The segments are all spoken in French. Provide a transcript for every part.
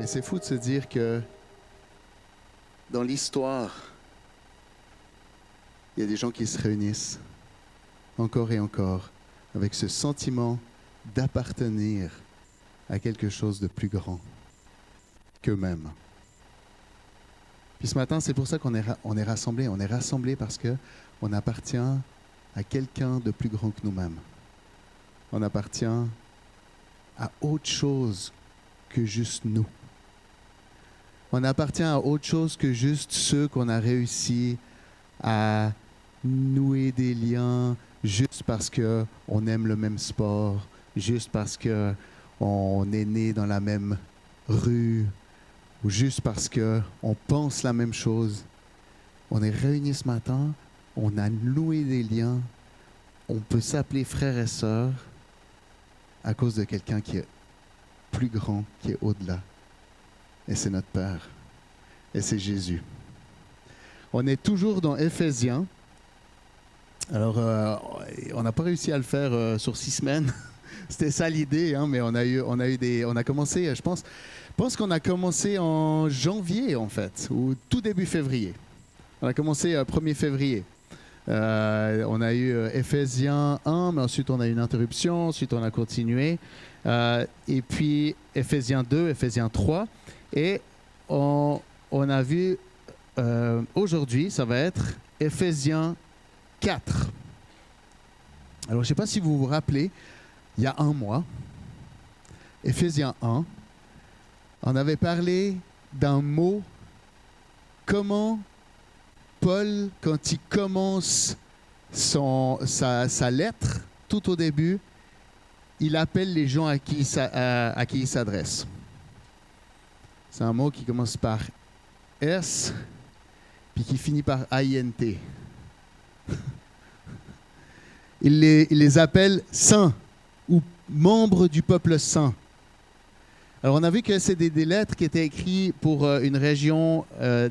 Mais c'est fou de se dire que dans l'histoire, il y a des gens qui se réunissent encore et encore avec ce sentiment d'appartenir à quelque chose de plus grand qu'eux-mêmes. Puis ce matin, c'est pour ça qu'on est rassemblés. On est rassemblés parce qu'on appartient à quelqu'un de plus grand que nous-mêmes. On appartient à autre chose que juste nous. On appartient à autre chose que juste ceux qu'on a réussi à nouer des liens juste parce qu'on aime le même sport, juste parce qu'on est né dans la même rue, ou juste parce qu'on pense la même chose. On est réunis ce matin, on a noué des liens, on peut s'appeler frères et sœurs à cause de quelqu'un qui est plus grand, qui est au-delà. Et c'est notre Père. Et c'est Jésus. On est toujours dans Éphésiens. Alors, on n'a pas réussi à le faire sur 6 semaines. C'était ça l'idée, hein, mais on a commencé, je pense qu'on a commencé en janvier, en fait, ou tout début février. On a commencé 1er février. On a eu Éphésiens 1, mais ensuite on a eu une interruption, ensuite on a continué. Et puis Éphésiens 2, Éphésiens 3. Et on a vu aujourd'hui, ça va être Éphésiens 4. Alors je ne sais pas si vous vous rappelez, il y a un mois, Éphésiens 1, on avait parlé d'un mot, comment Paul, quand il commence sa lettre, tout au début, il appelle les gens à qui il s'adresse. C'est un mot qui commence par S, puis qui finit par INT. Il les appelle saints ou membres du peuple saint. Alors on a vu que c'est des lettres qui étaient écrites pour une région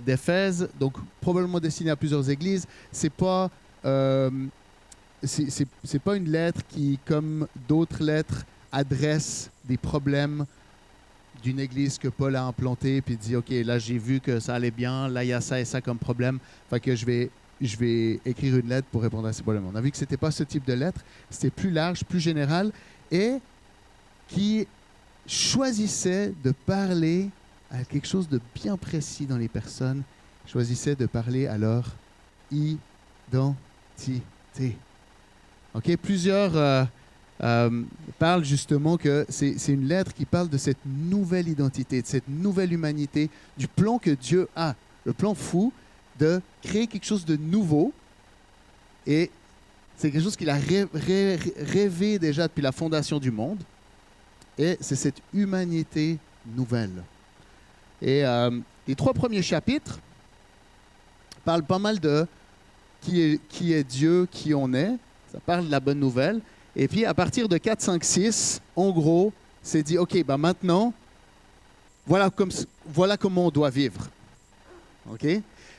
d'Éphèse, donc probablement destinées à plusieurs églises. C'est pas une lettre qui, comme d'autres lettres, adresse des problèmes d'une église que Paul a implantée, puis dit, OK, là j'ai vu que ça allait bien, là il y a ça et ça comme problème, fait que je vais écrire une lettre pour répondre à ces problèmes. On a vu que ce n'était pas ce type de lettre, c'était plus large, plus général, et qui choisissait de parler à quelque chose de bien précis dans les personnes, choisissait de parler à leur identité. OK? Plusieurs parlent justement que c'est une lettre qui parle de cette nouvelle identité, de cette nouvelle humanité, du plan que Dieu a, le plan fou de créer quelque chose de nouveau. Et c'est quelque chose qu'il a rêvé déjà depuis la fondation du monde. Et c'est cette humanité nouvelle. Et les 3 premiers chapitres parlent pas mal de qui est Dieu, qui on est. Ça parle de la bonne nouvelle. Et puis, à partir de 4, 5, 6, en gros, c'est dit, OK, ben maintenant, voilà comment on doit vivre. OK?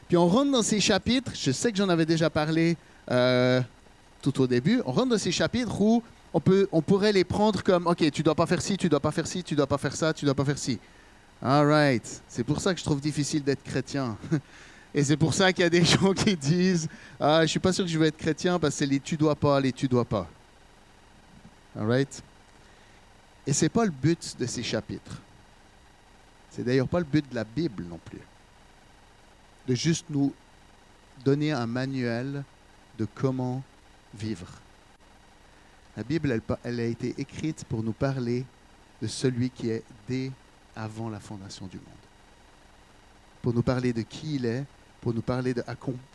Puis on rentre dans ces chapitres, je sais que j'en avais déjà parlé tout au début, on rentre dans ces chapitres où on pourrait les prendre comme, OK, tu dois pas faire ci, tu dois pas faire ci, tu dois pas faire ça, tu dois pas faire ci. All right. C'est pour ça que je trouve difficile d'être chrétien. Et c'est pour ça qu'il y a des gens qui disent, je suis pas sûr que je vais être chrétien parce que c'est les tu dois pas, les tu dois pas. All right? Et c'est pas le but de ces chapitres. C'est d'ailleurs pas le but de la Bible non plus. De juste nous donner un manuel de comment vivre. La Bible, elle a été écrite pour nous parler de celui qui est dès avant la fondation du monde. Pour nous parler de qui il est, pour nous parler de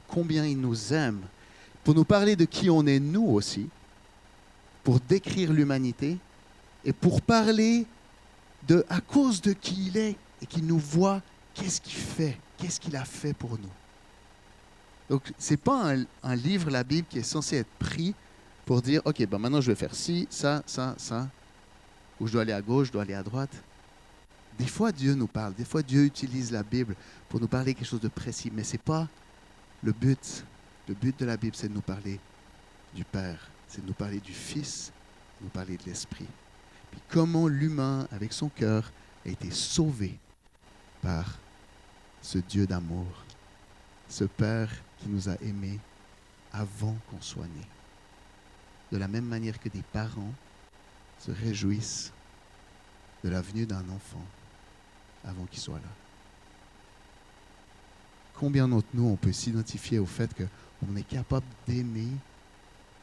combien il nous aime, pour nous parler de qui on est nous aussi, pour décrire l'humanité et pour parler de à cause de qui il est et qu'il nous voit, qu'est-ce qu'il fait, qu'est-ce qu'il a fait pour nous. Donc, ce n'est pas un livre, la Bible, qui est censé être pris pour dire, OK, ben maintenant je vais faire ci, ça, ou je dois aller à gauche, je dois aller à droite. Des fois, Dieu nous parle, des fois, Dieu utilise la Bible pour nous parler quelque chose de précis, mais ce n'est pas le but. Le but de la Bible, c'est de nous parler du Père, c'est de nous parler du Fils, de nous parler de l'Esprit. Puis comment l'humain, avec son cœur, a été sauvé par ce Dieu d'amour, ce Père qui nous a aimés avant qu'on soit nés. De la même manière que des parents se réjouissent de la venue d'un enfant avant qu'il soit là. Combien d'entre nous on peut s'identifier au fait qu'on est capable d'aimer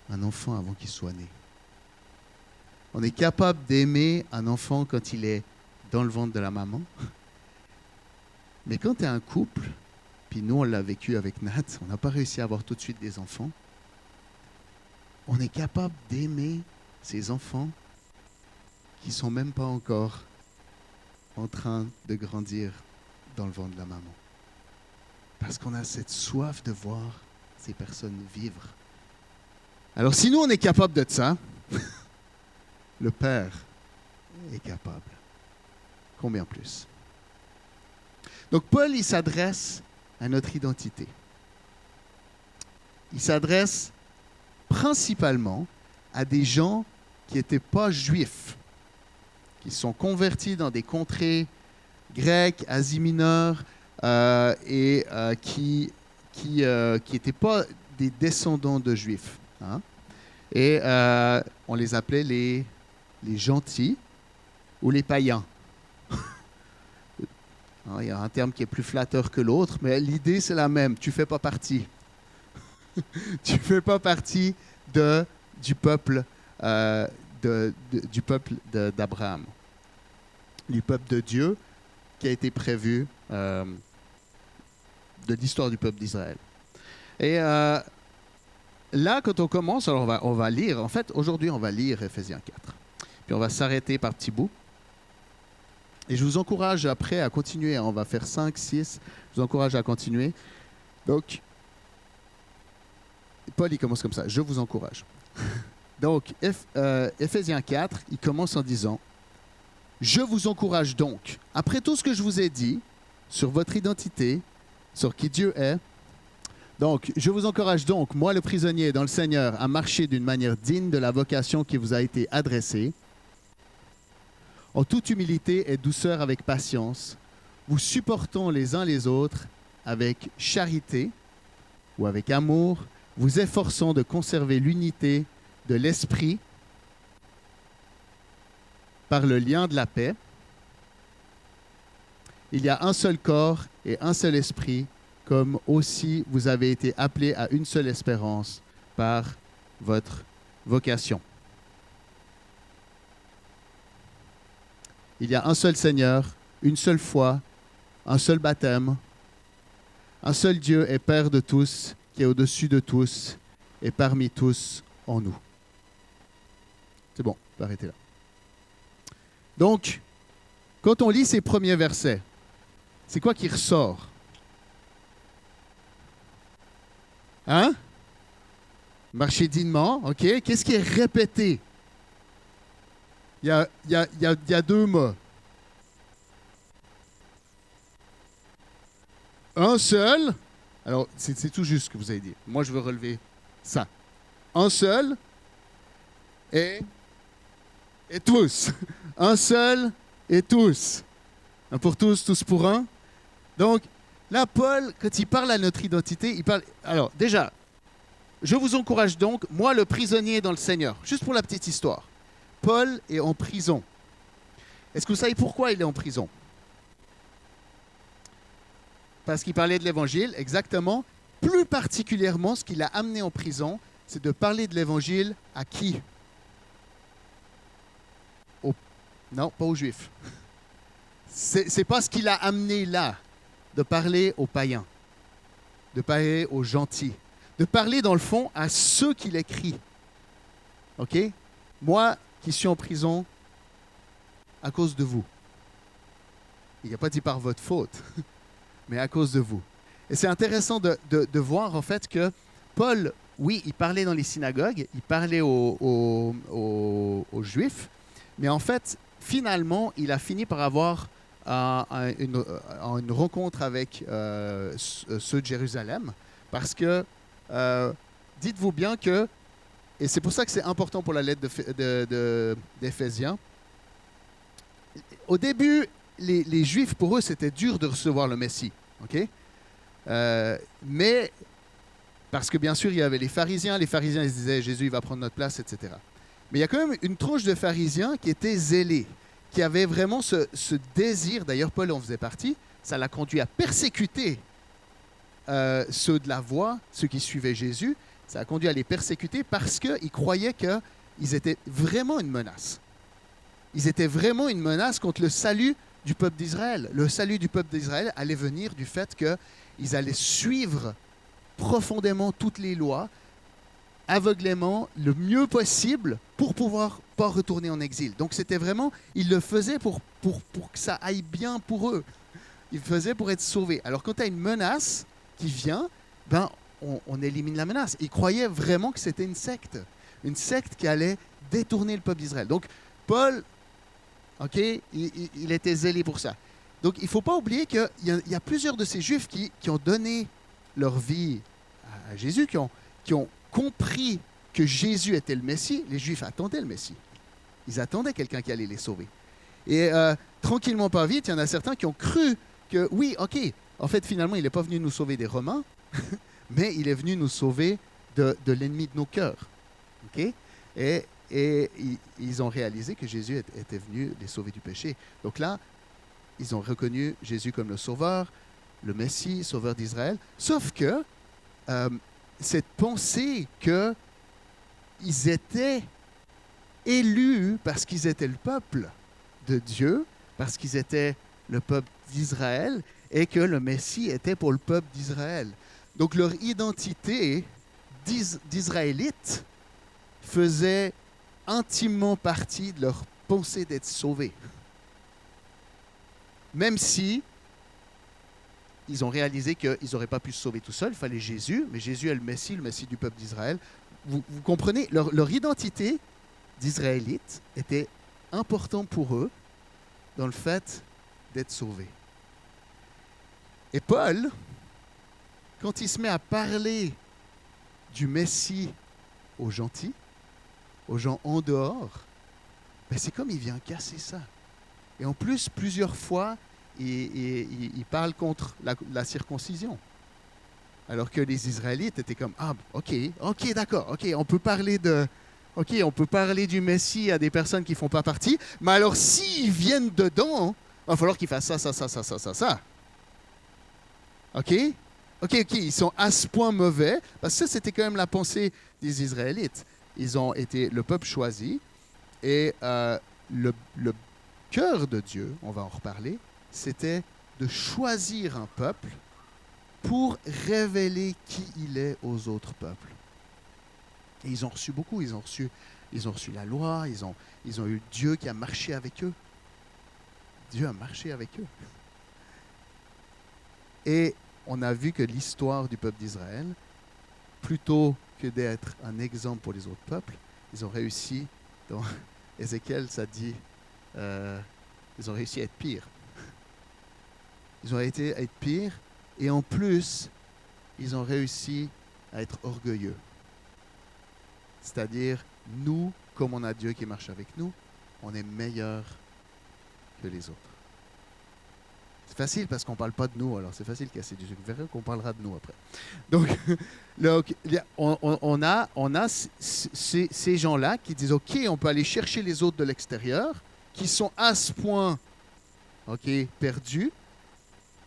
un enfant avant qu'il soit né? On est capable d'aimer un enfant quand il est dans le ventre de la maman. Mais quand tu es un couple, puis nous on l'a vécu avec Nat, on n'a pas réussi à avoir tout de suite des enfants, on est capable d'aimer ces enfants qui ne sont même pas encore en train de grandir dans le ventre de la maman. Parce qu'on a cette soif de voir ces personnes vivre. Alors si nous on est capable de ça, le Père est capable. Combien plus? Donc Paul, il s'adresse à notre identité. Il s'adresse principalement à des gens qui n'étaient pas juifs, qui sont convertis dans des contrées grecques, Asie mineure, et qui n'étaient pas des descendants de juifs. Hein? Et on les appelait les gentils ou les païens. Il y a un terme qui est plus flatteur que l'autre, mais l'idée c'est la même. Tu ne fais pas partie. Tu ne fais pas partie du peuple d'Abraham, du peuple de Dieu qui a été prévu de l'histoire du peuple d'Israël. Et là, quand on commence, alors on va lire. En fait, aujourd'hui, on va lire Éphésiens 4. Puis on va s'arrêter par petits bouts. Et je vous encourage après à continuer. On va faire 5, 6. Je vous encourage à continuer. Donc, Paul, il commence comme ça. Je vous encourage. Donc, Éphésiens 4, il commence en disant « Je vous encourage donc, après tout ce que je vous ai dit, sur votre identité, sur qui Dieu est, donc, je vous encourage donc, moi le prisonnier dans le Seigneur, à marcher d'une manière digne de la vocation qui vous a été adressée, en toute humilité et douceur avec patience, vous supportant les uns les autres avec charité ou avec amour, vous efforçant de conserver l'unité de l'esprit par le lien de la paix. Il y a un seul corps et un seul esprit, comme aussi vous avez été appelés à une seule espérance par votre vocation. Il y a un seul Seigneur, une seule foi, un seul baptême, un seul Dieu et Père de tous, qui est au-dessus de tous et parmi tous en nous. C'est bon, on peut arrêter là. Donc, quand on lit ces premiers versets, c'est quoi qui ressort? Hein? Marcher dignement, ok. Qu'est-ce qui est répété? Il y a deux mots. Un seul. Alors, c'est tout juste ce que vous avez dit. Moi, je veux relever ça. Un seul et tous. Un seul et tous. Un pour tous, tous pour un. Donc, là, Paul, quand il parle à notre identité, il parle... Alors, déjà, je vous encourage donc, moi, le prisonnier dans le Seigneur. Juste pour la petite histoire. Paul est en prison. Est-ce que vous savez pourquoi il est en prison? Parce qu'il parlait de l'Évangile, exactement. Plus particulièrement, ce qui l'a amené en prison, c'est de parler de l'Évangile à qui? Non, pas aux Juifs. C'est pas ce qui l'a amené là, de parler aux païens, de parler aux gentils, de parler dans le fond à ceux qu'il écrit. OK? Moi qui suis en prison à cause de vous. Il n'a pas dit par votre faute, mais à cause de vous. Et c'est intéressant de voir en fait que Paul, oui, il parlait dans les synagogues, il parlait aux Juifs, mais en fait, finalement, il a fini par avoir une rencontre avec ceux de Jérusalem, parce que dites-vous bien que, et c'est pour ça que c'est important pour la lettre d'Éphésiens, au début, les Juifs, pour eux, c'était dur de recevoir le Messie. OK? Mais, parce que bien sûr, il y avait les pharisiens ils se disaient, Jésus, il va prendre notre place, etc. Mais il y a quand même une tranche de pharisiens qui étaient zélés, qui avaient vraiment ce désir, d'ailleurs Paul en faisait partie, ça l'a conduit à persécuter ceux de la voie, ceux qui suivaient Jésus, ça a conduit à les persécuter parce qu'ils croyaient qu'ils étaient vraiment une menace. Ils étaient vraiment une menace contre le salut du peuple d'Israël. Le salut du peuple d'Israël allait venir du fait qu'ils allaient suivre profondément toutes les lois, aveuglément, le mieux possible, pour pouvoir pas retourner en exil. Donc c'était vraiment, ils le faisaient pour que ça aille bien pour eux. Ils le faisaient pour être sauvés. Alors quand tu as une menace qui vient, ben, on élimine la menace. Ils croyaient vraiment que c'était une secte qui allait détourner le peuple d'Israël. Donc Paul, ok, il était zélé pour ça. Donc il ne faut pas oublier qu'il y a plusieurs de ces Juifs qui ont donné leur vie à Jésus, qui ont compris que Jésus était le Messie. Les Juifs attendaient le Messie. Ils attendaient quelqu'un qui allait les sauver. Et tranquillement, pas vite, il y en a certains qui ont cru que oui, ok, en fait, finalement, il n'est pas venu nous sauver des Romains, mais il est venu nous sauver de l'ennemi de nos cœurs. Okay? Et ils ont réalisé que Jésus était venu les sauver du péché. Donc là, ils ont reconnu Jésus comme le sauveur, le Messie, sauveur d'Israël. Sauf que cette pensée qu'ils étaient élus parce qu'ils étaient le peuple de Dieu, parce qu'ils étaient le peuple d'Israël, et que le Messie était pour le peuple d'Israël. Donc leur identité d'Israélites faisait intimement partie de leur pensée d'être sauvés. Même si ils ont réalisé qu'ils n'auraient pas pu se sauver tout seuls, il fallait Jésus, mais Jésus est le Messie du peuple d'Israël. Vous comprenez, leur identité d'Israélites était importante pour eux dans le fait d'être sauvés. Et Paul, quand il se met à parler du Messie aux gentils, aux gens en dehors, ben c'est comme il vient casser ça. Et en plus, plusieurs fois, il parle contre la circoncision. Alors que les Israélites étaient comme, ah, ok, d'accord, on peut parler du Messie à des personnes qui ne font pas partie, mais alors s'ils viennent dedans, il va falloir qu'ils fassent ça. Ok, ils sont à ce point mauvais, parce que ça, c'était quand même la pensée des Israélites. Ils ont été le peuple choisi, et le cœur de Dieu, on va en reparler, c'était de choisir un peuple pour révéler qui il est aux autres peuples. Et ils ont reçu beaucoup, ils ont reçu la loi, ils ont eu Dieu qui a marché avec eux. Dieu a marché avec eux. Et on a vu que l'histoire du peuple d'Israël, plutôt que d'être un exemple pour les autres peuples, ils ont réussi, dans Ézéchiel, ça dit, ils ont réussi à être pires. Ils ont été à être pires, et en plus, ils ont réussi à être orgueilleux. C'est-à-dire, nous, comme on a Dieu qui marche avec nous, on est meilleurs que les autres. C'est facile parce qu'on ne parle pas de nous, alors c'est facile de casser du sucre. Vous verrez qu'on parlera de nous après. Donc on a ces gens-là qui disent, OK, on peut aller chercher les autres de l'extérieur, qui sont à ce point perdus.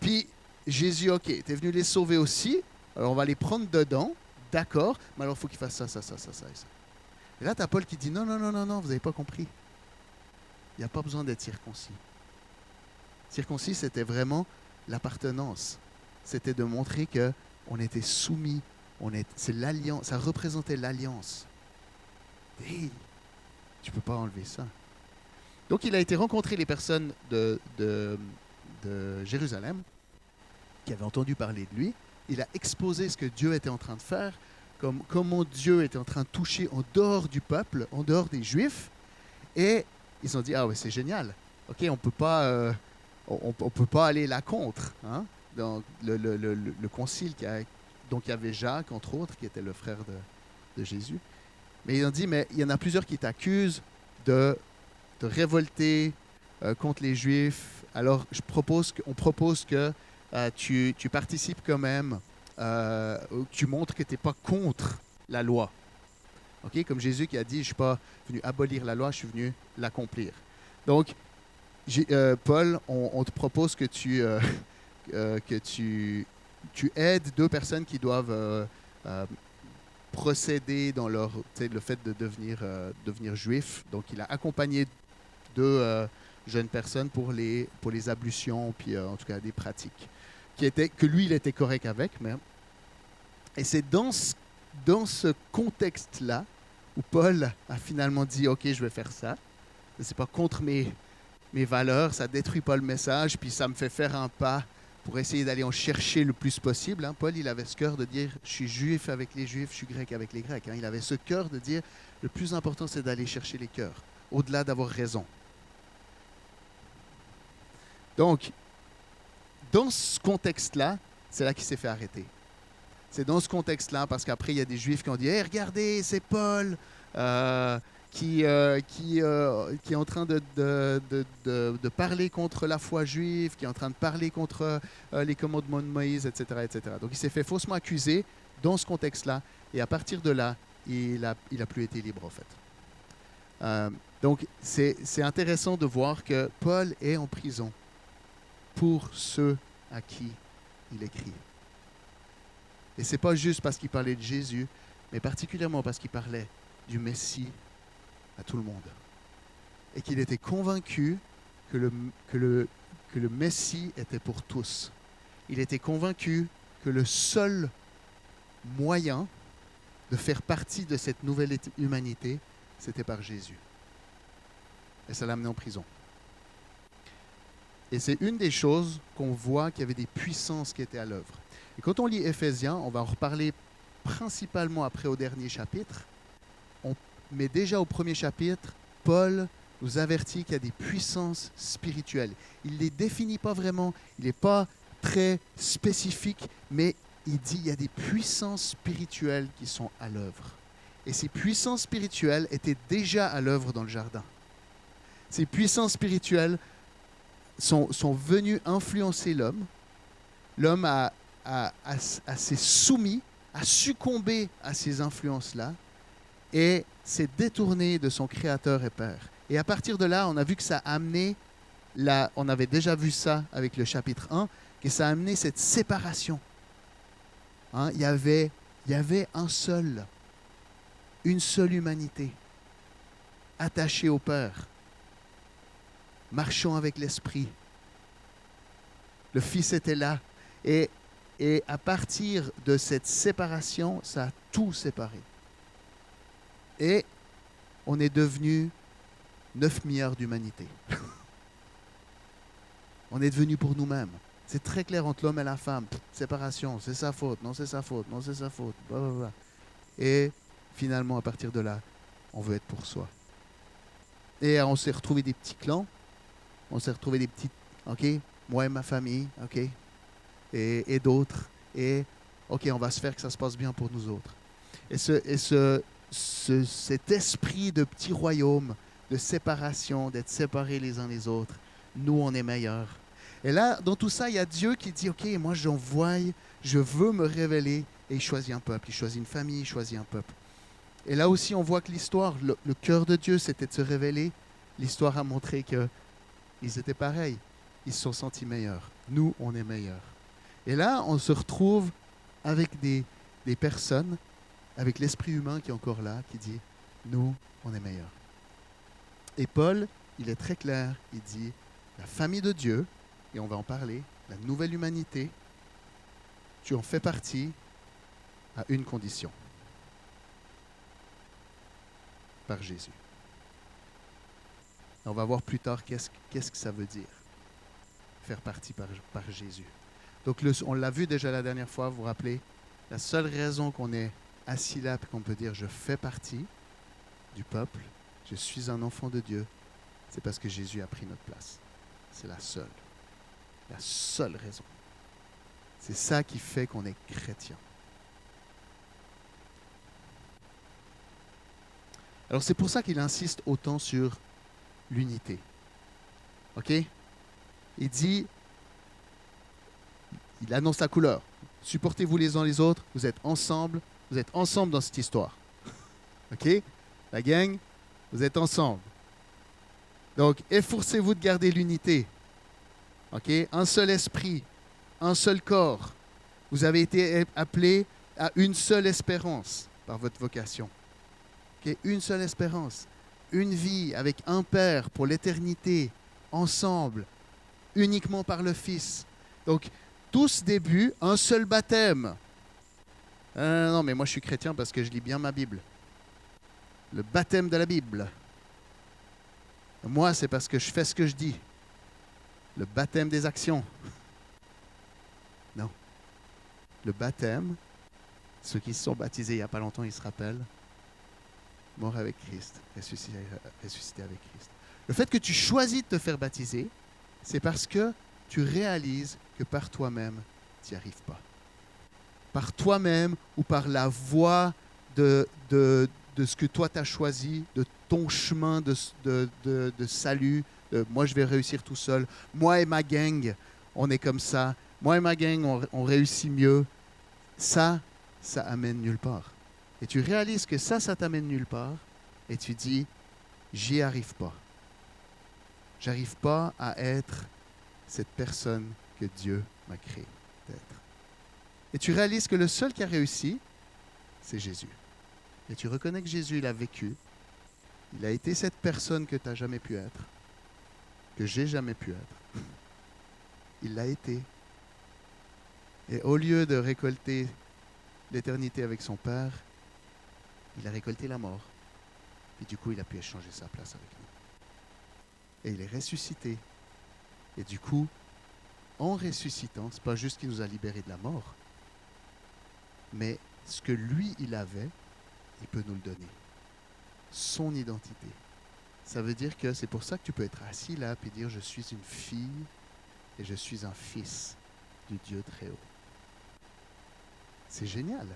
Puis Jésus, OK, tu es venu les sauver aussi, alors on va les prendre dedans, d'accord, mais alors il faut qu'ils fassent ça et ça. Et là, tu as Paul qui dit, non, vous n'avez pas compris. Il n'y a pas besoin d'être circoncis. Circoncis, c'était vraiment l'appartenance. C'était de montrer qu'on était soumis, c'est l'alliance, ça représentait l'alliance. Hey, tu ne peux pas enlever ça. Donc, il a été rencontrer les personnes de Jérusalem qui avaient entendu parler de lui. Il a exposé ce que Dieu était en train de faire, comment Dieu était en train de toucher en dehors du peuple, en dehors des Juifs. Et ils ont dit, ah ouais, c'est génial. OK, on peut pas... on peut pas aller là contre. Hein? Donc, le concile, donc il y avait Jacques, entre autres, qui était le frère de Jésus. Mais ils ont dit, mais il y en a plusieurs qui t'accusent de révolter contre les Juifs, alors on propose que tu participes quand même, tu montres que tu n'es pas contre la loi. Okay? Comme Jésus qui a dit, je ne suis pas venu abolir la loi, je suis venu l'accomplir. Donc, Paul, on te propose que tu aides deux personnes qui doivent procéder dans le fait de devenir juif. Donc, il a accompagné deux jeunes personnes pour les ablutions, puis en tout cas des pratiques, que lui, il était correct avec. Et c'est dans ce contexte-là où Paul a finalement dit, OK, je vais faire ça. Ce n'est pas contre mes valeurs, ça ne détruit pas le message, puis ça me fait faire un pas pour essayer d'aller en chercher le plus possible. Hein. Paul, il avait ce cœur de dire, je suis juif avec les juifs, je suis grec avec les grecs. Hein. Il avait ce cœur de dire, le plus important, c'est d'aller chercher les cœurs, au-delà d'avoir raison. Donc, dans ce contexte-là, c'est là qu'il s'est fait arrêter. C'est dans ce contexte-là, parce qu'après, il y a des Juifs qui ont dit « Hey, regardez, c'est Paul qui est en train de parler contre la foi juive, qui est en train de parler contre les commandements de Moïse, etc., etc. » Donc, il s'est fait faussement accuser dans ce contexte-là. Et à partir de là, il a plus été libre, en fait. Donc, c'est intéressant de voir que Paul est en prison pour ceux à qui il écrit. Et ce n'est pas juste parce qu'il parlait de Jésus, mais particulièrement parce qu'il parlait du Messie à tout le monde. Et qu'il était convaincu que le Messie était pour tous. Il était convaincu que le seul moyen de faire partie de cette nouvelle humanité, c'était par Jésus. Et ça l'a amené en prison. Et c'est une des choses qu'on voit qu'il y avait des puissances qui étaient à l'œuvre. Et quand on lit Éphésiens, on va en reparler principalement après au dernier chapitre, mais déjà au premier chapitre, Paul nous avertit qu'il y a des puissances spirituelles. Il ne les définit pas vraiment, il n'est pas très spécifique, mais il dit qu'il y a des puissances spirituelles qui sont à l'œuvre. Et ces puissances spirituelles étaient déjà à l'œuvre dans le jardin. Ces puissances spirituelles sont venues influencer l'homme. L'homme s'est soumis, a succombé à ces influences-là et s'est détourné de son Créateur et Père. Et à partir de là, on a vu que ça a amené, on avait déjà vu ça avec le chapitre 1, que ça a amené cette séparation. Hein, il y avait une seule humanité, attachée au Père, marchant avec l'Esprit. Le Fils était là. Et à partir de cette séparation, ça a tout séparé. Et on est devenu 9 milliards d'humanités. On est devenu pour nous-mêmes. C'est très clair entre l'homme et la femme. Séparation, c'est sa faute, non c'est sa faute, non c'est sa faute. Blablabla. Et finalement, à partir de là, on veut être pour soi. Et on s'est retrouvé des petits clans. On s'est retrouvé des petits, OK, moi et ma famille, OK, et d'autres. Et OK, on va se faire que ça se passe bien pour nous autres. Et cet esprit de petit royaume, de séparation, d'être séparés les uns les autres, nous, on est meilleurs. Et là, dans tout ça, il y a Dieu qui dit, OK, moi, j'envoie, je veux me révéler. Et il choisit un peuple, il choisit une famille, il choisit un peuple. Et là aussi, on voit que l'histoire, le cœur de Dieu, c'était de se révéler. L'histoire a montré qu'ils étaient pareils. Ils se sont sentis meilleurs. Nous, on est meilleurs. Et là, on se retrouve avec des personnes, avec l'esprit humain qui est encore là, qui dit, nous, on est meilleurs. Et Paul, il est très clair, il dit, la famille de Dieu, et on va en parler, la nouvelle humanité, tu en fais partie à une condition. Par Jésus. On va voir plus tard qu'est-ce que ça veut dire, faire partie par Jésus. Donc on l'a vu déjà la dernière fois, vous vous rappelez, la seule raison qu'on est assis là et qu'on peut dire je fais partie du peuple, je suis un enfant de Dieu, c'est parce que Jésus a pris notre place. C'est la seule raison. C'est ça qui fait qu'on est chrétien. Alors c'est pour ça qu'il insiste autant sur l'unité. OK? Il dit, il annonce la couleur. Supportez-vous les uns les autres, vous êtes ensemble dans cette histoire. OK? La gang, vous êtes ensemble. Donc, efforcez-vous de garder l'unité. OK? Un seul esprit, un seul corps. Vous avez été appelés à une seule espérance par votre vocation. OK? Une seule espérance. Une vie avec un Père pour l'éternité, ensemble, uniquement par le Fils. Donc, tous début, un seul baptême. Non, mais moi je suis chrétien parce que je lis bien ma Bible. Le baptême de la Bible. Moi, c'est parce que je fais ce que je dis. Le baptême des actions. Non. Le baptême, ceux qui se sont baptisés il n'y a pas longtemps, ils se rappellent, mort avec Christ, ressuscité avec Christ. Le fait que tu choisis de te faire baptiser, c'est parce que tu réalises que par toi-même, tu n'y arrives pas. Par toi-même ou par la voie de ce que toi tu as choisi, de ton chemin de salut. Moi, je vais réussir tout seul. Moi et ma gang, on est comme ça. Moi et ma gang, on réussit mieux. Ça amène nulle part. Et tu réalises que ça t'amène nulle part. Et tu dis, j'y arrive pas. J'arrive pas à être cette personne que Dieu m'a créé d'être. Et tu réalises que le seul qui a réussi, c'est Jésus. Et tu reconnais que Jésus, il a vécu. Il a été cette personne que tu n'as jamais pu être, que j'ai jamais pu être. Il l'a été. Et au lieu de récolter l'éternité avec son Père, il a récolté la mort. Et du coup, il a pu échanger sa place avec nous. Et il est ressuscité. Et du coup, en ressuscitant, ce n'est pas juste qu'il nous a libérés de la mort, mais ce que lui, il avait, il peut nous le donner. Son identité. Ça veut dire que c'est pour ça que tu peux être assis là et dire « Je suis une fille et je suis un fils du Dieu très haut ». C'est génial.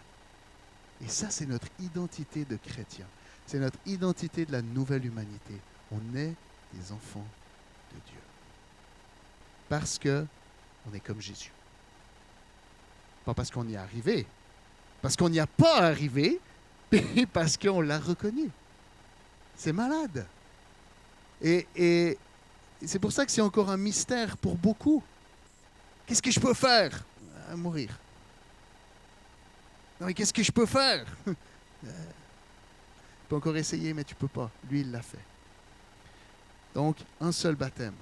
Et ça, c'est notre identité de chrétien. C'est notre identité de la nouvelle humanité. On est des enfants de Dieu. Parce que on est comme Jésus. Pas parce qu'on y est arrivé. Parce qu'on n'y a pas arrivé, mais parce qu'on l'a reconnu. C'est malade. Et c'est pour ça que c'est encore un mystère pour beaucoup. Qu'est-ce que je peux faire? Mourir. Non, mais qu'est-ce que je peux faire? Tu peux encore essayer, mais tu peux pas. Lui, il l'a fait. Donc, un seul baptême.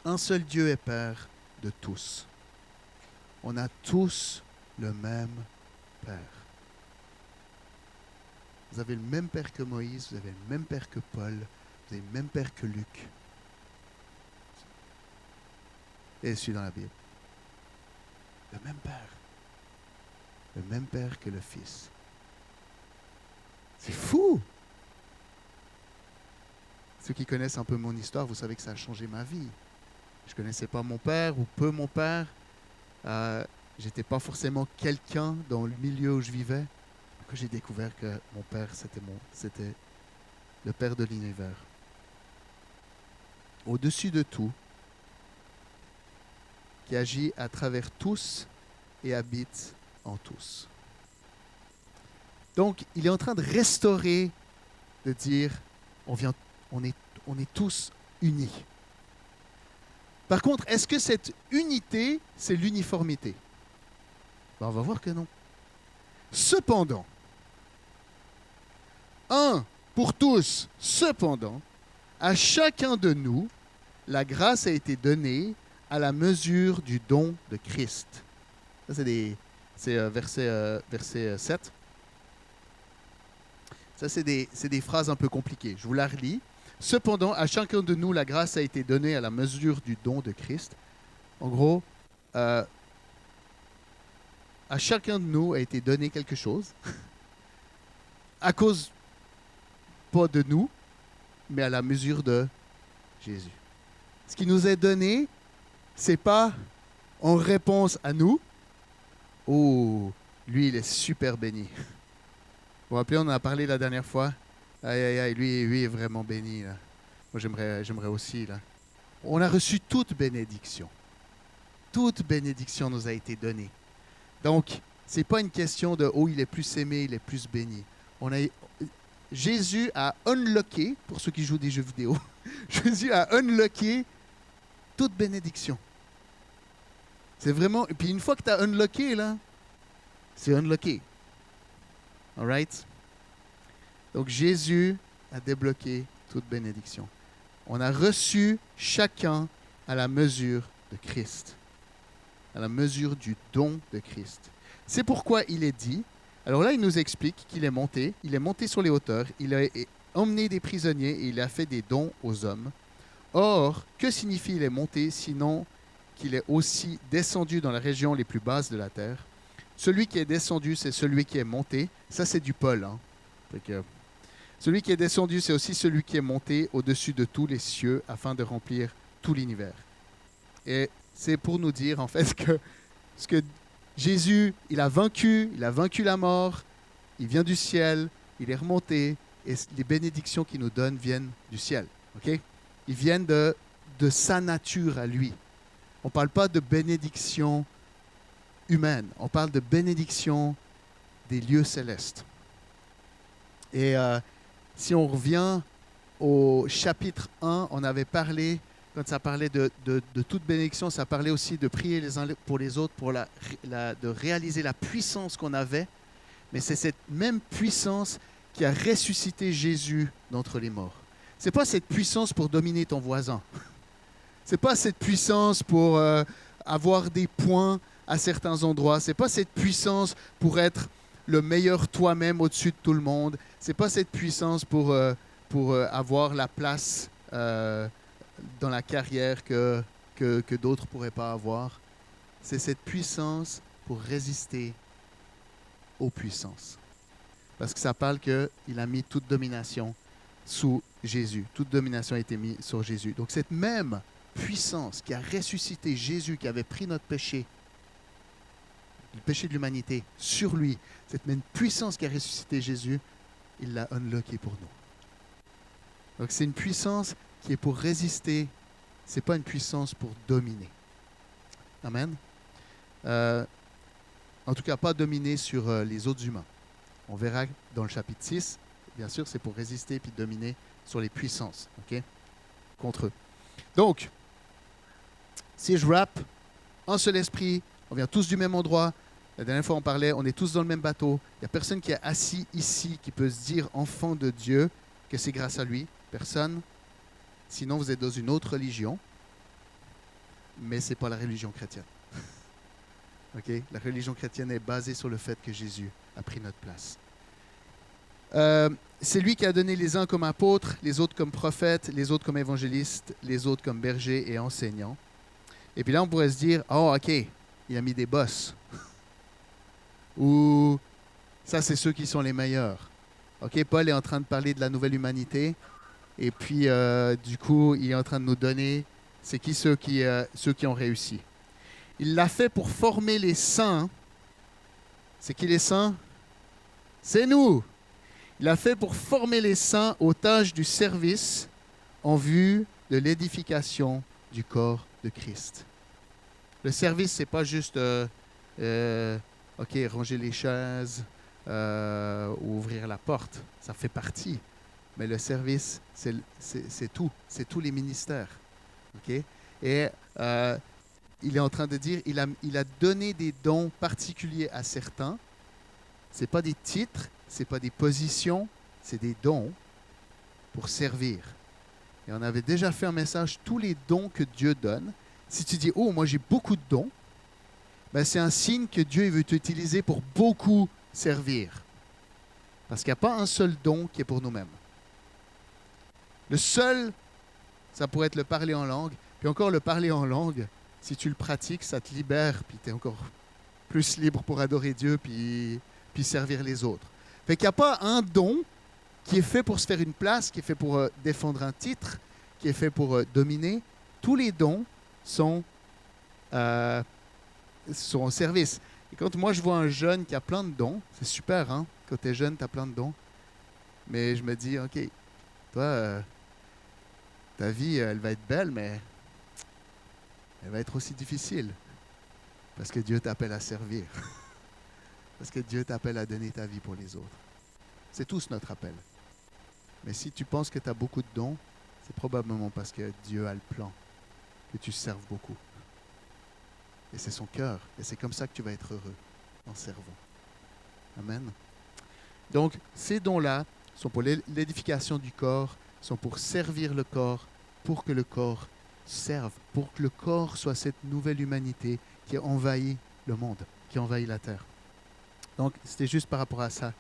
Un seul Dieu et Père de tous. On a tous le même Père. Vous avez le même Père que Moïse, vous avez le même Père que Paul, vous avez le même Père que Luc. Et celui dans la Bible. Le même Père. Le même Père que le Fils. C'est fou! Ceux qui connaissent un peu mon histoire, vous savez que ça a changé ma vie. Je ne connaissais pas mon père ou peu mon père. J'étais pas forcément quelqu'un dans le milieu où je vivais. Quand j'ai découvert que mon père, c'était le Père de l'univers. Au-dessus de tout, qui agit à travers tous et habite en tous. Donc, il est en train de restaurer, de dire, on est tous unis. Par contre, est-ce que cette unité, c'est l'uniformité? Ben, on va voir que non. Cependant, un pour tous, cependant, à chacun de nous, la grâce a été donnée à la mesure du don de Christ. Ça, c'est verset 7. Ça, c'est des phrases un peu compliquées. Je vous la relis. Cependant, à chacun de nous, la grâce a été donnée à la mesure du don de Christ. En gros, à chacun de nous a été donné quelque chose, à cause, pas de nous, mais à la mesure de Jésus. Ce qui nous est donné, c'est pas en réponse à nous. Oh, lui, il est super béni. Vous vous rappelez, on en a parlé la dernière fois. Aïe, aïe, aïe, lui est vraiment béni. Là. Moi, j'aimerais aussi. Là. on a reçu toute bénédiction. Toute bénédiction nous a été donnée. Donc, ce n'est pas une question de « oh, il est plus aimé, il est plus béni ». Jésus a unlocké, pour ceux qui jouent des jeux vidéo, Jésus a unlocké toute bénédiction. C'est vraiment... Et puis une fois que tu as unlocké, là, c'est unlocké. All right? Donc Jésus a débloqué toute bénédiction. On a reçu chacun à la mesure de Christ, à la mesure du don de Christ. C'est pourquoi il est dit, alors là il nous explique qu'il est monté sur les hauteurs, il a emmené des prisonniers et il a fait des dons aux hommes. Or, que signifie il est monté sinon qu'il est aussi descendu dans les régions les plus basses de la terre? Celui qui est descendu, c'est celui qui est monté. Ça, c'est du Paul. Hein? Celui qui est descendu, c'est aussi celui qui est monté au-dessus de tous les cieux afin de remplir tout l'univers. Et c'est pour nous dire, en fait, que Jésus, il a vaincu la mort, il vient du ciel, il est remonté, et les bénédictions qu'il nous donne viennent du ciel. Okay? Ils viennent de sa nature à lui. On ne parle pas de bénédiction humaine, on parle de bénédiction des lieux célestes. Et si on revient au chapitre 1, on avait parlé, quand ça parlait de toute bénédiction, ça parlait aussi de prier les uns pour les autres, pour de réaliser la puissance qu'on avait. Mais c'est cette même puissance qui a ressuscité Jésus d'entre les morts. Ce n'est pas cette puissance pour dominer ton voisin. Ce n'est pas cette puissance pour avoir des points à certains endroits. Ce n'est pas cette puissance pour être le meilleur toi-même au-dessus de tout le monde. Ce n'est pas cette puissance pour avoir la place dans la carrière que d'autres ne pourraient pas avoir. C'est cette puissance pour résister aux puissances. Parce que ça parle qu'il a mis toute domination sous Jésus. Toute domination a été mise sur Jésus. Donc cette même puissance qui a ressuscité Jésus, qui avait pris notre péché, le péché de l'humanité, sur lui, cette même puissance qui a ressuscité Jésus, il l'a unlocké pour nous. Donc c'est une puissance qui est pour résister, ce n'est pas une puissance pour dominer. Amen. En tout cas, pas dominer sur les autres humains. On verra dans le chapitre 6, bien sûr, c'est pour résister puis dominer sur les puissances, okay, contre eux. Donc, si je rappe, un seul esprit, on vient tous du même endroit. La dernière fois, on parlait, on est tous dans le même bateau. Il n'y a personne qui est assis ici qui peut se dire enfant de Dieu, que c'est grâce à lui. Personne. Sinon, vous êtes dans une autre religion, mais ce n'est pas la religion chrétienne. Okay? La religion chrétienne est basée sur le fait que Jésus a pris notre place. C'est lui qui a donné les uns comme apôtres, les autres comme prophètes, les autres comme évangélistes, les autres comme bergers et enseignants. Et puis là, on pourrait se dire, oh, OK, il a mis des boss. Ou ça, c'est ceux qui sont les meilleurs. OK, Paul est en train de parler de la nouvelle humanité. Et puis, du coup, il est en train de nous donner, c'est qui ceux qui ont réussi. Il l'a fait pour former les saints. C'est qui les saints? C'est nous. Il l'a fait pour former les saints aux tâches du service en vue de l'édification du corps de Christ. Le service, ce n'est pas juste ranger les chaises ou ouvrir la porte. Ça fait partie. Mais le service, c'est tout. C'est tous les ministères. Okay? Et il est en train de dire, il a donné des dons particuliers à certains. Ce n'est pas des titres, ce n'est pas des positions, c'est des dons pour servir. Et on avait déjà fait un message, tous les dons que Dieu donne. Si tu dis, oh, moi j'ai beaucoup de dons, ben, c'est un signe que Dieu veut t'utiliser pour beaucoup servir. Parce qu'il n'y a pas un seul don qui est pour nous-mêmes. Le seul, ça pourrait être le parler en langue. Puis encore le parler en langue, si tu le pratiques, ça te libère, puis tu es encore plus libre pour adorer Dieu, puis servir les autres. Fait qu'il n'y a pas un don qui est fait pour se faire une place, qui est fait pour défendre un titre, qui est fait pour dominer. Tous les dons sont au service. Et quand moi je vois un jeune qui a plein de dons, c'est super, hein? Quand tu es jeune, tu as plein de dons. Mais je me dis, OK, toi, ta vie, elle va être belle, mais elle va être aussi difficile. Parce que Dieu t'appelle à servir. Parce que Dieu t'appelle à donner ta vie pour les autres. C'est tous notre appel. Mais si tu penses que tu as beaucoup de dons, c'est probablement parce que Dieu a le plan, que tu serves beaucoup. Et c'est son cœur. Et c'est comme ça que tu vas être heureux, en servant. Amen. Donc, ces dons-là sont pour l'édification du corps, sont pour servir le corps, pour que le corps serve, pour que le corps soit cette nouvelle humanité qui envahit le monde, qui envahit la terre. Donc, c'était juste par rapport à ça.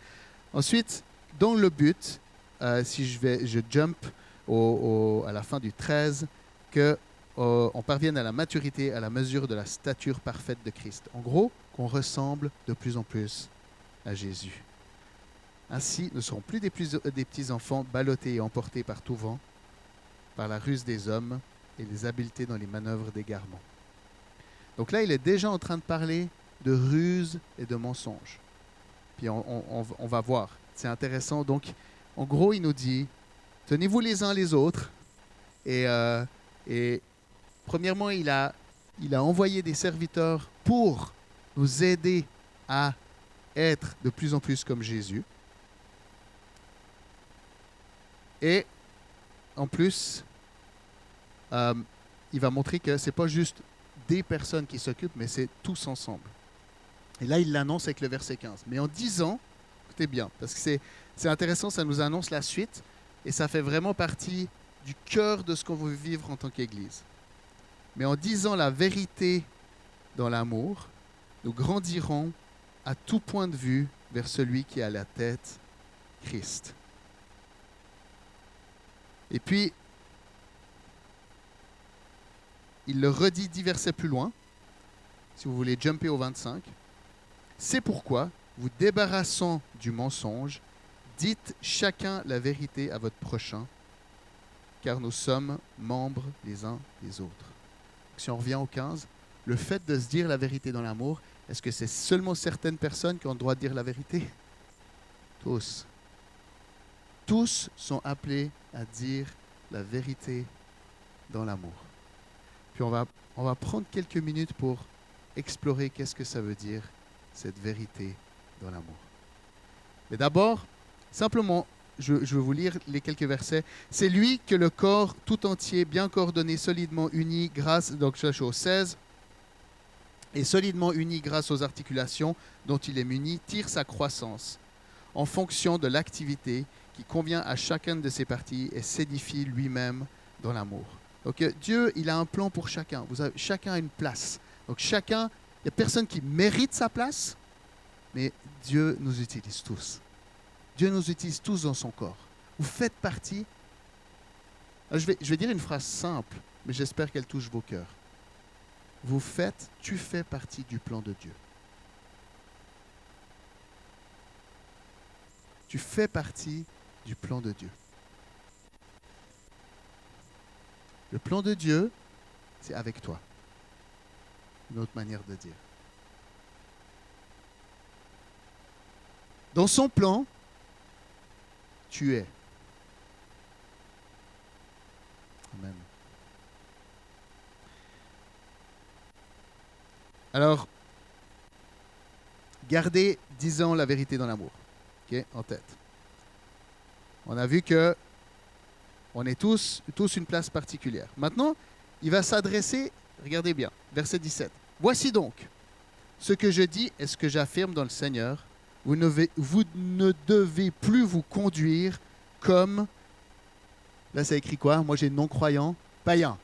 Ensuite, dans le but, si je jump à la fin du 13, qu'on parvienne à la maturité, à la mesure de la stature parfaite de Christ. En gros, qu'on ressemble de plus en plus à Jésus. Ainsi, nous ne serons plus des petits enfants ballottés et emportés par tout vent, par la ruse des hommes et les habiletés dans les manœuvres d'égarement. Donc là, il est déjà en train de parler de ruse et de mensonges. Puis on va voir. C'est intéressant. Donc, en gros, il nous dit, tenez-vous les uns les autres. Et premièrement, il a envoyé des serviteurs pour nous aider à être de plus en plus comme Jésus. Et en plus, il va montrer que ce n'est pas juste des personnes qui s'occupent, mais c'est tous ensemble. Et là, il l'annonce avec le verset 15. Mais en 10 ans, écoutez bien, parce que c'est intéressant, ça nous annonce la suite, et ça fait vraiment partie du cœur de ce qu'on veut vivre en tant qu'Église. Mais en disant la vérité dans l'amour, nous grandirons à tout point de vue vers celui qui a la tête, Christ. Et puis, il le redit 10 versets plus loin, si vous voulez jumper au 25. C'est pourquoi, vous débarrassant du mensonge, dites chacun la vérité à votre prochain, car nous sommes membres les uns des autres. Si on revient au 15, le fait de se dire la vérité dans l'amour, est-ce que c'est seulement certaines personnes qui ont le droit de dire la vérité? Tous. Tous sont appelés à dire la vérité dans l'amour. Puis on va prendre quelques minutes pour explorer qu'est-ce que ça veut dire, cette vérité dans l'amour. Mais d'abord, simplement, je vais vous lire les quelques versets. C'est lui que le corps tout entier, bien coordonné, solidement uni, grâce, donc je suis au 16, et solidement uni grâce aux articulations dont il est muni, tire sa croissance en fonction de l'activité qui convient à chacune de ses parties et s'édifie lui-même dans l'amour. Donc Dieu, il a un plan pour chacun. Chacun a une place. Donc chacun, il n'y a personne qui mérite sa place, mais Dieu nous utilise tous. Dieu nous utilise tous dans son corps. Vous faites partie. Alors, je vais dire une phrase simple, mais j'espère qu'elle touche vos cœurs. Tu fais partie du plan de Dieu. Tu fais partie du plan de Dieu. Le plan de Dieu, c'est avec toi. Une autre manière de dire. Dans son plan, tu es. Amen. Alors, gardez 10 ans la vérité dans l'amour. Okay, en tête. On a vu que on est tous une place particulière. Maintenant, il va s'adresser, regardez bien, verset 17. Voici donc ce que je dis et ce que j'affirme dans le Seigneur. Vous ne devez plus vous conduire comme, là ça écrit quoi? Moi j'ai non-croyant, païen.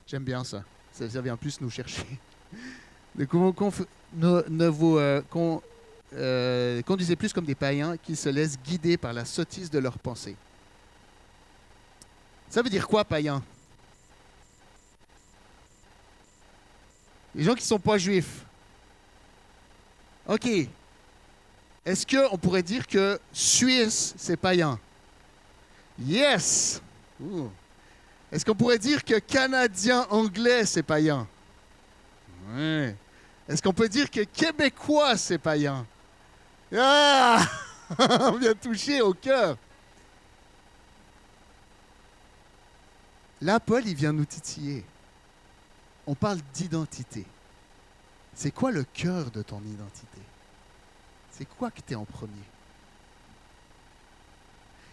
J'aime bien ça. Ça vient plus nous chercher. Conduisez plus comme des païens qui se laissent guider par la sottise de leurs pensées. Ça veut dire quoi, païen? Les gens qui ne sont pas juifs. Ok. Est-ce qu'on pourrait dire que Suisse, c'est païen? Yes! Ouh. Est-ce qu'on pourrait dire que Canadien anglais, c'est païen? Ouais. Est-ce qu'on peut dire que Québécois, c'est païen? Ah! On vient toucher au cœur. Là, Paul, il vient nous titiller. on parle d'identité. C'est quoi le cœur de ton identité? C'est quoi que tu es en premier?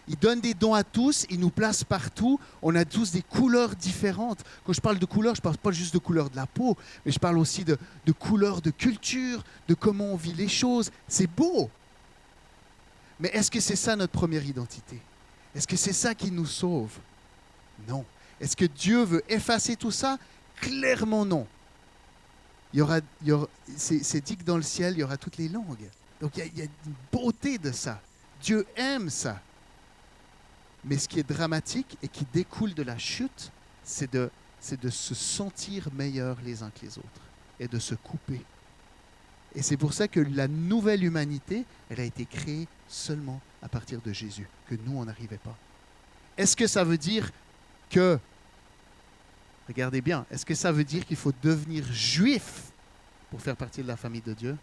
Il donne des dons à tous, il nous place partout. On a tous des couleurs différentes. Quand je parle de couleurs, je ne parle pas juste de couleur de la peau, mais je parle aussi de couleurs de culture, de comment on vit les choses. C'est beau. Mais est-ce que c'est ça notre première identité? Est-ce que c'est ça qui nous sauve? Non. Est-ce que Dieu veut effacer tout ça? Clairement non. C'est dit que dans le ciel, il y aura toutes les langues. Donc il y a une beauté de ça. Dieu aime ça. Mais ce qui est dramatique et qui découle de la chute, c'est de se sentir meilleurs les uns que les autres et de se couper. Et c'est pour ça que la nouvelle humanité, elle a été créée seulement à partir de Jésus, que nous, on n'arrivait pas. Est-ce que ça veut dire que, regardez bien, est-ce que ça veut dire qu'il faut devenir juif pour faire partie de la famille de Dieu?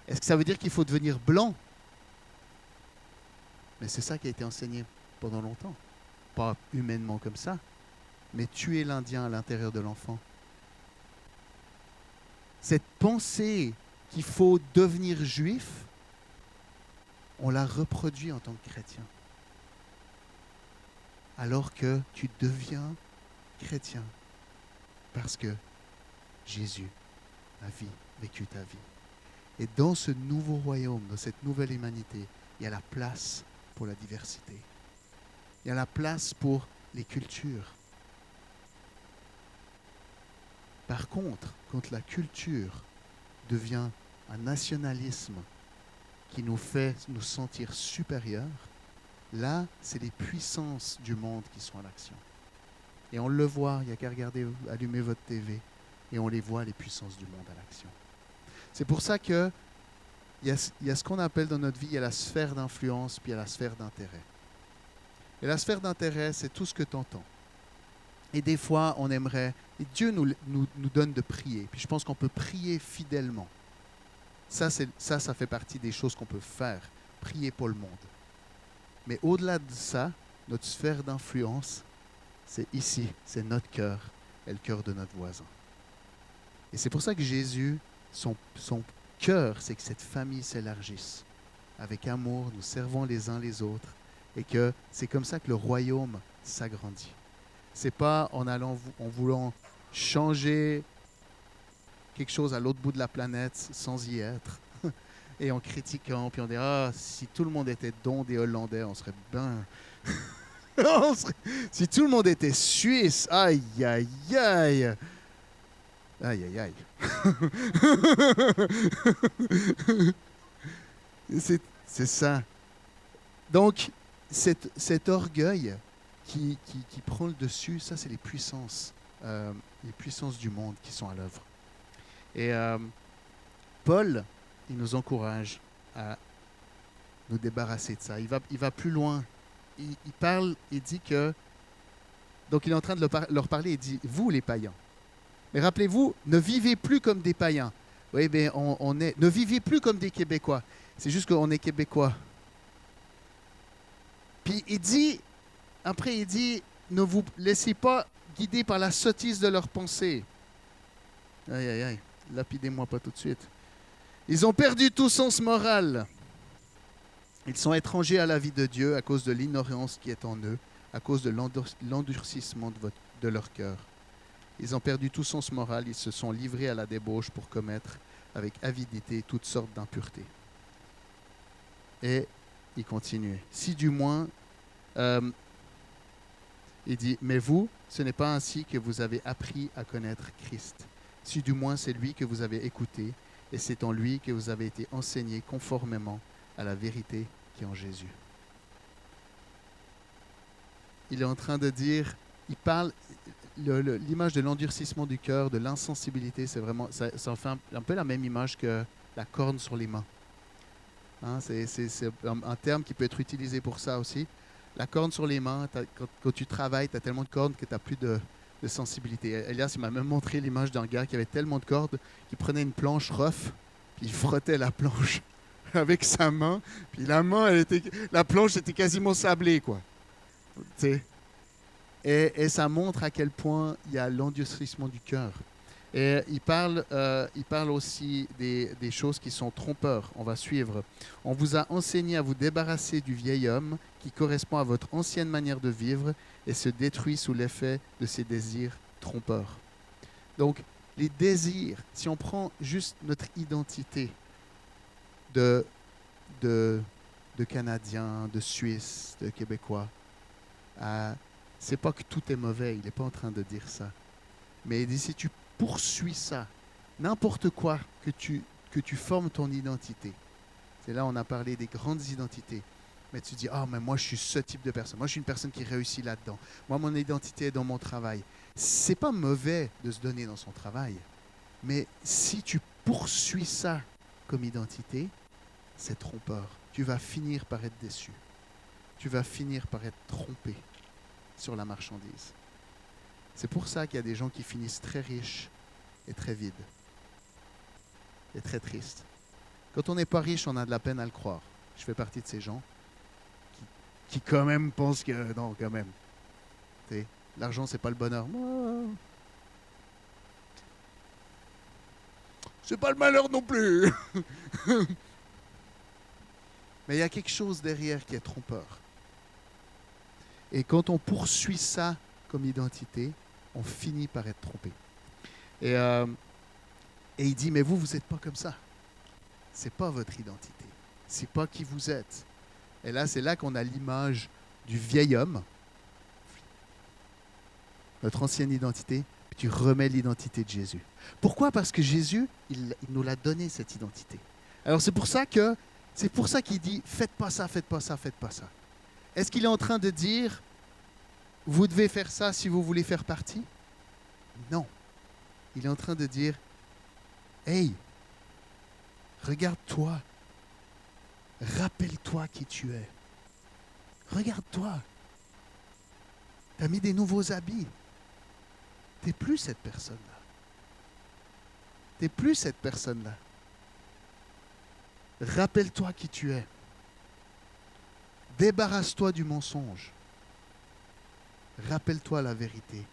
Est-ce que ça veut dire qu'il faut devenir blanc? Mais c'est ça qui a été enseigné pendant longtemps. Pas humainement comme ça, mais tuer l'Indien à l'intérieur de l'enfant. Cette pensée qu'il faut devenir juif, on la reproduit en tant que chrétien. Alors que tu deviens chrétien parce que Jésus a vécu ta vie. Et dans ce nouveau royaume, dans cette nouvelle humanité, il y a la place pour la diversité. Il y a la place pour les cultures. Par contre, quand la culture devient un nationalisme qui nous fait nous sentir supérieurs, là, c'est les puissances du monde qui sont en action. Et on le voit, il n'y a qu'à regarder, allumer votre TV, et on les voit, les puissances du monde à l'action. C'est pour ça qu'il y a ce qu'on appelle dans notre vie, il y a la sphère d'influence, puis il y a la sphère d'intérêt. Et la sphère d'intérêt, c'est tout ce que tu entends. Et des fois, on aimerait, et Dieu nous donne de prier, puis je pense qu'on peut prier fidèlement. Ça fait partie des choses qu'on peut faire, prier pour le monde. Mais au-delà de ça, notre sphère d'influence, c'est ici, c'est notre cœur et le cœur de notre voisin. Et c'est pour ça que Jésus, son cœur, c'est que cette famille s'élargisse. Avec amour, nous servons les uns les autres et que c'est comme ça que le royaume s'agrandit. C'est pas en voulant changer quelque chose à l'autre bout de la planète sans y être et en critiquant, puis on dit « Ah, si tout le monde était don des Hollandais, on serait bien... » Si tout le monde était suisse, aïe, aïe, aïe. Aïe, aïe, aïe. C'est ça. Donc, cet orgueil qui prend le dessus, ça, c'est les puissances du monde qui sont à l'œuvre. Et Paul, il nous encourage à nous débarrasser de ça. Il va plus loin. Il parle, il dit que... Donc, il est en train de leur parler, il dit, vous les païens. Mais rappelez-vous, ne vivez plus comme des païens. Oui, mais ne vivez plus comme des Québécois. C'est juste qu'on est Québécois. Puis après il dit, ne vous laissez pas guider par la sottise de leurs pensées. Aïe, aïe, aïe, lapidez-moi pas tout de suite. Ils ont perdu tout sens moral. Ils sont étrangers à la vie de Dieu à cause de l'ignorance qui est en eux, à cause de l'endurcissement de leur cœur. Ils ont perdu tout sens moral, ils se sont livrés à la débauche pour commettre avec avidité toutes sortes d'impuretés. Et il continue. Si du moins, il dit, mais vous, ce n'est pas ainsi que vous avez appris à connaître Christ. Si du moins c'est lui que vous avez écouté, et c'est en lui que vous avez été enseigné conformément à la vérité qui est en Jésus. Il est en train de dire, il parle, l'image de l'endurcissement du cœur, de l'insensibilité, c'est vraiment, ça en fait un peu la même image que la corne sur les mains. Hein, c'est un terme qui peut être utilisé pour ça aussi. La corne sur les mains, quand tu travailles, tu as tellement de cordes que tu n'as plus de sensibilité. Elias, il m'a même montré l'image d'un gars qui avait tellement de cordes qu'il prenait une planche rough, puis il frottait la planche avec sa main, puis la planche était quasiment sablée, quoi. T'sais. Et ça montre à quel point il y a l'endurcissement du cœur. Et il parle aussi des choses qui sont trompeurs. On va suivre. On vous a enseigné à vous débarrasser du vieil homme qui correspond à votre ancienne manière de vivre et se détruit sous l'effet de ses désirs trompeurs. Donc, les désirs, si on prend juste notre identité de Canadien, de Suisse, de Québécois, c'est pas que tout est mauvais, il n'est pas en train de dire ça. Mais il dit, si tu poursuis ça, n'importe quoi que tu formes ton identité. C'est là on a parlé des grandes identités. Mais tu dis, mais moi je suis ce type de personne. Moi je suis une personne qui réussit là-dedans. Moi mon identité est dans mon travail. C'est pas mauvais de se donner dans son travail. Mais si tu poursuis ça comme identité, c'est trompeur. Tu vas finir par être déçu. Tu vas finir par être trompé sur la marchandise. C'est pour ça qu'il y a des gens qui finissent très riches et très vides. Et très tristes. Quand on n'est pas riche, on a de la peine à le croire. Je fais partie de ces gens qui quand même pensent que... Non, quand même. L'argent, c'est pas le bonheur. C'est pas le malheur non plus. Mais il y a quelque chose derrière qui est trompeur. Et quand on poursuit ça comme identité, on finit par être trompé. Et il dit, mais vous n'êtes pas comme ça. C'est pas votre identité. C'est pas qui vous êtes. Et là, c'est là qu'on a l'image du vieil homme, notre ancienne identité, puis tu remets l'identité de Jésus. Pourquoi? Parce que Jésus, il nous l'a donné, cette identité. Alors c'est pour ça qu'il dit, faites pas ça, faites pas ça, faites pas ça. Est-ce qu'il est en train de dire, vous devez faire ça si vous voulez faire partie? Non. Il est en train de dire, hey, regarde-toi. Rappelle-toi qui tu es. Regarde-toi. Tu as mis des nouveaux habits. Tu n'es plus cette personne-là. Tu n'es plus cette personne-là. Rappelle-toi qui tu es. Débarrasse-toi du mensonge. Rappelle-toi la vérité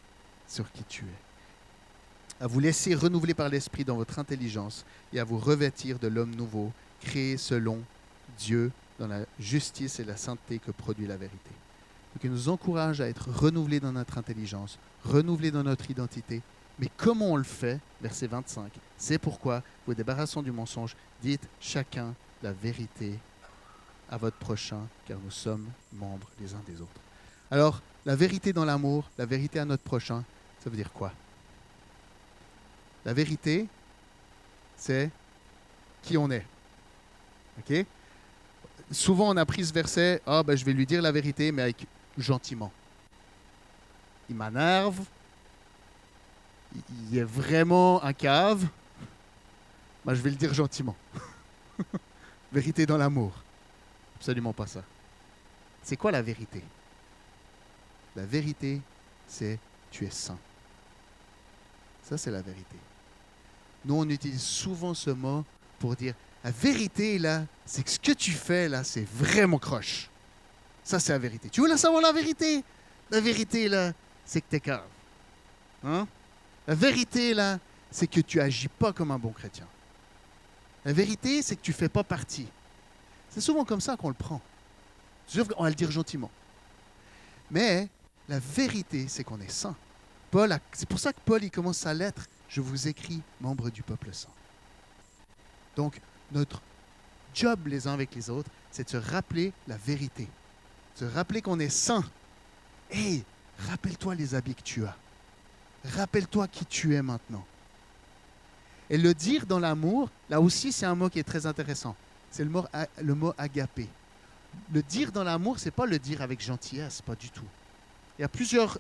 sur qui tu es. À vous laisser renouveler par l'Esprit dans votre intelligence et à vous revêtir de l'homme nouveau, créé selon Dieu dans la justice et la sainteté que produit la vérité. Donc, il nous encourage à être renouvelés dans notre intelligence, renouvelés dans notre identité. Mais comment on le fait? Verset 25. C'est pourquoi, vous débarrassant du mensonge, dites chacun la vérité à votre prochain, car nous sommes membres les uns des autres. Alors, la vérité dans l'amour, la vérité à notre prochain, ça veut dire quoi? La vérité, c'est qui on est. OK? Souvent, on a pris ce verset, je vais lui dire la vérité, mais avec gentiment. Il m'énerve, il est vraiment un cave, je vais le dire gentiment. Vérité dans l'amour. Absolument pas ça. C'est quoi la vérité? La vérité, c'est tu es saint. Ça, c'est la vérité. Nous, on utilise souvent ce mot pour dire la vérité, là, c'est que ce que tu fais, là, c'est vraiment croche. Ça, c'est la vérité. Tu veux la savoir, la vérité? La vérité, là, c'est que t'es cave. Hein? La vérité, là, c'est que tu agis pas comme un bon chrétien. La vérité, c'est que tu fais pas partie. C'est souvent comme ça qu'on le prend. On va le dire gentiment. Mais la vérité, c'est qu'on est saint. C'est pour ça que Paul, il commence sa lettre. Je vous écris, membres du peuple saint. Donc, notre job les uns avec les autres, c'est de se rappeler la vérité. Se rappeler qu'on est saint. Hey, rappelle-toi les habits que tu as. Rappelle-toi qui tu es maintenant. Et le dire dans l'amour, là aussi, c'est un mot qui est très intéressant. C'est le mot agapé. Le dire dans l'amour, c'est pas le dire avec gentillesse, pas du tout. Il y a plusieurs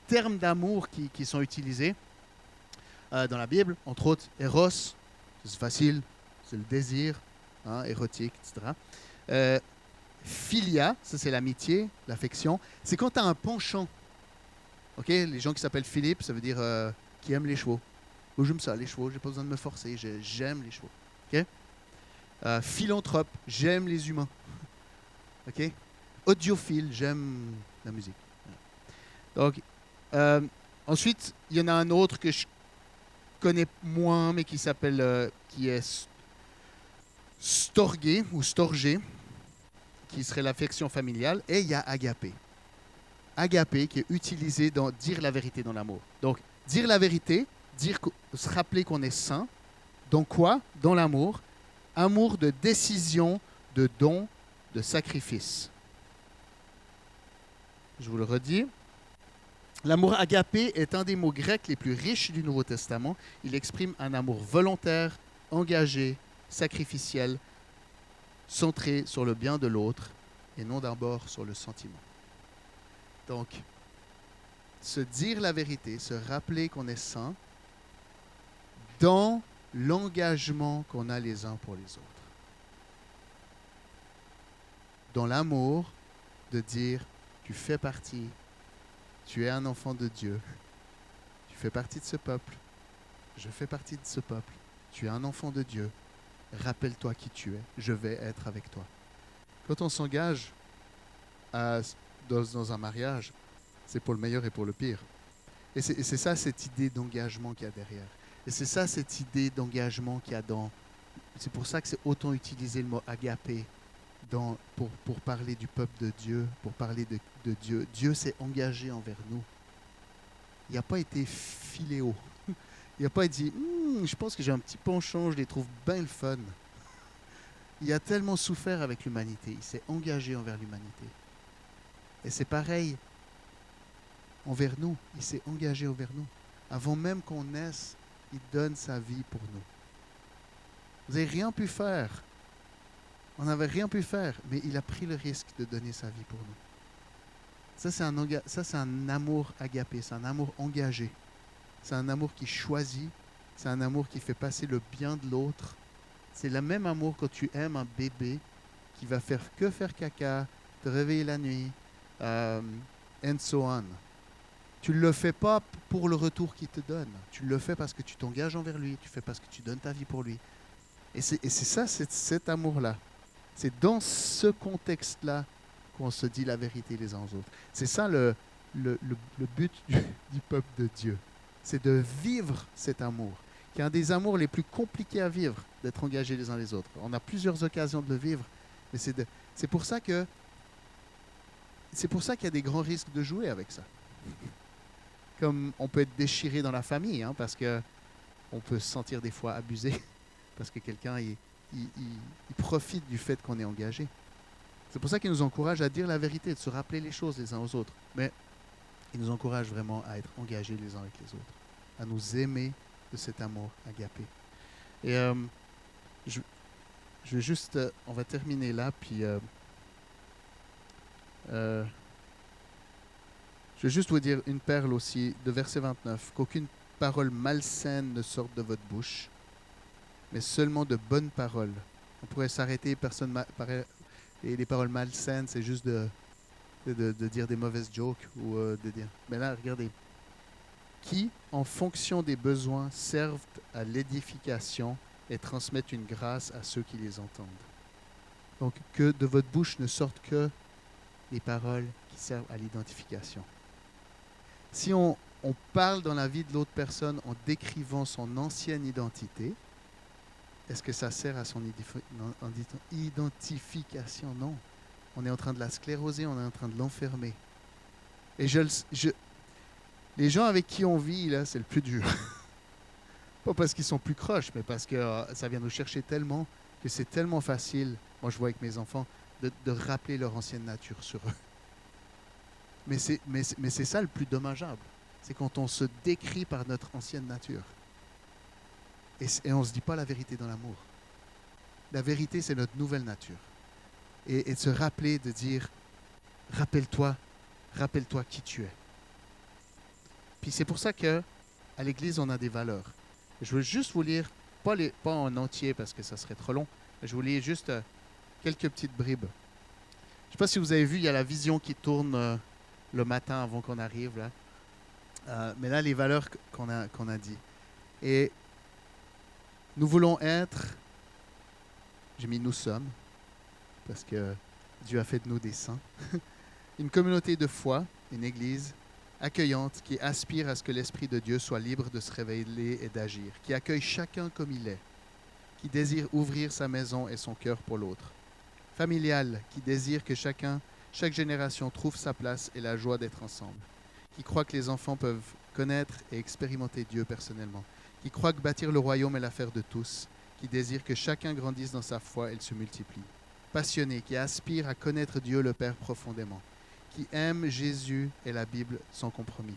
termes d'amour qui sont utilisés dans la Bible, entre autres eros, c'est facile, c'est le désir, érotique, etc. Philia, ça c'est l'amitié, l'affection. C'est quand tu as un penchant. Okay? Les gens qui s'appellent Philippe, ça veut dire qui aiment les chevaux. Oh, j'aime ça, les chevaux, j'ai pas besoin de me forcer, j'aime les chevaux. Okay? Philanthrope, j'aime les humains. Okay? Audiophile, j'aime la musique. Donc, euh, ensuite, il y en a un autre que je connais moins, mais qui s'appelle, qui est storgé ou storgé, qui serait l'affection familiale, et il y a agapé. Agapé qui est utilisé dans dire la vérité dans l'amour. Donc, dire la vérité, se rappeler qu'on est saint, dans quoi? Dans l'amour. Amour de décision, de don, de sacrifice. Je vous le redis. L'amour agapé est un des mots grecs les plus riches du Nouveau Testament. Il exprime un amour volontaire, engagé, sacrificiel, centré sur le bien de l'autre et non d'abord sur le sentiment. Donc, se dire la vérité, se rappeler qu'on est saint dans l'engagement qu'on a les uns pour les autres. Dans l'amour de dire, tu fais partie, tu es un enfant de Dieu, tu fais partie de ce peuple, je fais partie de ce peuple, tu es un enfant de Dieu, rappelle-toi qui tu es, je vais être avec toi. Quand on s'engage dans un mariage, c'est pour le meilleur et pour le pire. Et c'est ça cette idée d'engagement qu'il y a derrière. Et c'est ça cette idée d'engagement qu'il y a dans... C'est pour ça que c'est autant utilisé le mot agapé pour parler du peuple de Dieu, pour parler de Dieu. Dieu s'est engagé envers nous. Il n'a pas été filéo. Il n'a pas dit je pense que j'ai un petit penchant, je les trouve bien le fun. Il a tellement souffert avec l'humanité. Il s'est engagé envers l'humanité. Et c'est pareil envers nous. Il s'est engagé envers nous. Avant même qu'on naisse, il donne sa vie pour nous. Vous n'avez rien pu faire. On n'avait rien pu faire, mais il a pris le risque de donner sa vie pour nous. Ça, c'est un amour agapé, c'est un amour engagé. C'est un amour qui choisit, c'est un amour qui fait passer le bien de l'autre. C'est le même amour quand tu aimes un bébé qui va faire caca, te réveiller la nuit, and so on. Tu ne le fais pas pour le retour qu'il te donne. Tu le fais parce que tu t'engages envers lui, tu le fais parce que tu donnes ta vie pour lui. Et c'est ça, c'est cet amour-là. C'est dans ce contexte-là qu'on se dit la vérité les uns aux autres. C'est ça le but du peuple de Dieu. C'est de vivre cet amour, qui est un des amours les plus compliqués à vivre, d'être engagés les uns les autres. On a plusieurs occasions de le vivre, mais c'est pour ça qu'il y a des grands risques de jouer avec ça. Comme on peut être déchiré dans la famille, parce qu'on peut se sentir des fois abusé, parce que quelqu'un il profite du fait qu'on est engagé. C'est pour ça qu'il nous encourage à dire la vérité, de se rappeler les choses les uns aux autres. Mais il nous encourage vraiment à être engagés les uns avec les autres, à nous aimer de cet amour agapé. Et je vais juste, on va terminer là, puis je vais juste vous dire une perle aussi de verset 29, qu'aucune parole malsaine ne sorte de votre bouche, mais seulement de bonnes paroles. On pourrait s'arrêter, et les paroles malsaines, c'est juste de dire des mauvaises jokes ou de dire. Mais là, regardez, qui, en fonction des besoins, servent à l'édification et transmettent une grâce à ceux qui les entendent. Donc, que de votre bouche ne sortent que les paroles qui servent à l'identification. Si on parle dans la vie de l'autre personne en décrivant son ancienne identité, est-ce que ça sert à son identification? Non. On est en train de la scléroser, on est en train de l'enfermer. Et les gens avec qui on vit, là, c'est le plus dur. Pas parce qu'ils sont plus croches, mais parce que ça vient nous chercher tellement que c'est tellement facile, moi je vois avec mes enfants, de rappeler leur ancienne nature sur eux. Mais c'est ça le plus dommageable. C'est quand on se décrit par notre ancienne nature. Et on ne se dit pas la vérité dans l'amour. La vérité, c'est notre nouvelle nature. Et de se rappeler, de dire, rappelle-toi qui tu es. Puis c'est pour ça qu'à l'Église, on a des valeurs. Je veux juste vous lire, pas en entier parce que ça serait trop long, mais je vous lis juste quelques petites bribes. Je ne sais pas si vous avez vu, il y a la vision qui tourne le matin avant qu'on arrive. Là. Mais là, les valeurs qu'on a dit. Et nous voulons être, j'ai mis nous sommes, parce que Dieu a fait de nous des saints, une communauté de foi, une église accueillante, qui aspire à ce que l'Esprit de Dieu soit libre de se révéler et d'agir, qui accueille chacun comme il est, qui désire ouvrir sa maison et son cœur pour l'autre. Familiale, qui désire que chaque génération trouve sa place et la joie d'être ensemble, qui croit que les enfants peuvent connaître et expérimenter Dieu personnellement, qui croit que bâtir le royaume est l'affaire de tous, qui désire que chacun grandisse dans sa foi et se multiplie. Passionné, qui aspire à connaître Dieu le Père profondément, qui aime Jésus et la Bible sans compromis,